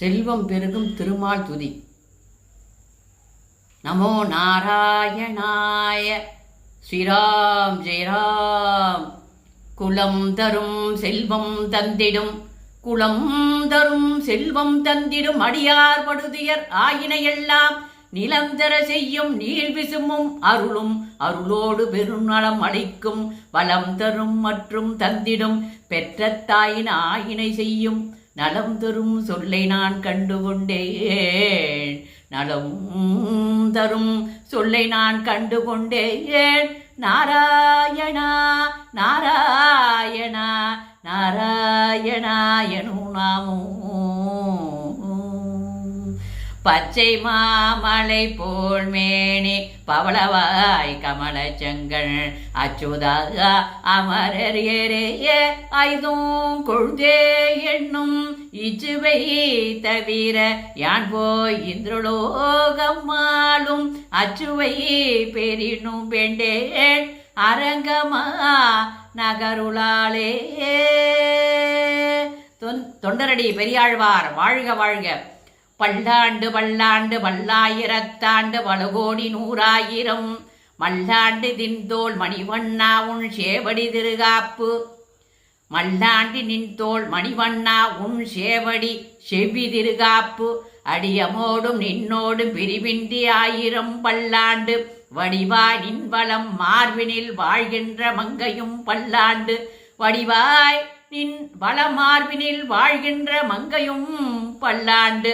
செல்வம் பெருகும் திருமால் துதி. நமோ நாராயணாய. ஸ்ரீராம் ஜெயராம். குலம் தரும் செல்வம் தந்திடும், குலம் தரும் செல்வம் தந்திடும் அடியார் படுதியர் ஆயினையெல்லாம் நிலந்தர செய்யும் நீள் விசுமும் அருளும் அருளோடு பெருநலம் அளிக்கும் வளம் தரும் மற்றும் தந்திடும் பெற்ற தாயின் ஆயினை செய்யும் நலம் தரும் சொல்லை நான் கண்டுகொண்டேன். நலம் தரும் சொல்லை நான் கண்டுகொண்டேன். நாராயணா நாராயணா நாராயணா எனும் நாமோ. பச்சை மாமலை போல் மேனி பவளவாய் கமல செங்கல் அச்சுதா அமரர் ஏரே ஐதும் கொழுதே என்னும் இச்சுவை தவிர யான் போய் இந்திரலோகம்மாளும் அச்சுவை பெரினும் வேண்டேன் அரங்கமா நகருளாலே. தொண்டரடி பெரியாழ்வார் வாழ்க வாழ்க. பல்லாண்டு பல்லாண்டு பல்லாயிரத்தாண்டு பலகோடி நூறாயிரம் மல்லாண்டு தின்தோள் மணிவண்ணா உன் சேவடி திருகாப்பு. மல்லாண்டு நின்தோள் மணிவண்ணா உன் சேவடி செவ்வி திருகாப்பு. அடியமோடும் நின்னோடும் பிரிவின்றி ஆயிரம் பல்லாண்டு வடிவாய் நின்வளம் மார்பினில் வாழ்கின்ற மங்கையும் பல்லாண்டு வடிவாய் நின் வளம் மார்பினில் வாழ்கின்ற மங்கையும் பல்லாண்டு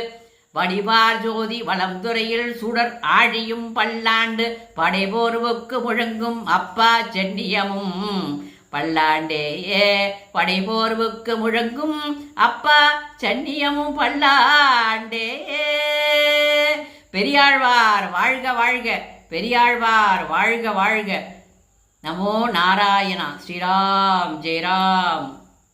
வடிவார் ஜோதி வளம்துறையில் சுடர் ஆழியும் பல்லாண்டு படைபோர்வுக்கு முழங்கும் அப்பா சென்னியமும் பல்லாண்டே. படைபோர்வுக்கு முழங்கும் அப்பா சென்னியமும் பல்லாண்டே. பெரியாழ்வார் வாழ்க வாழ்க. பெரியாழ்வார் வாழ்க வாழ்க. நமோ நாராயணா. ஸ்ரீராம் ஜெயராம்.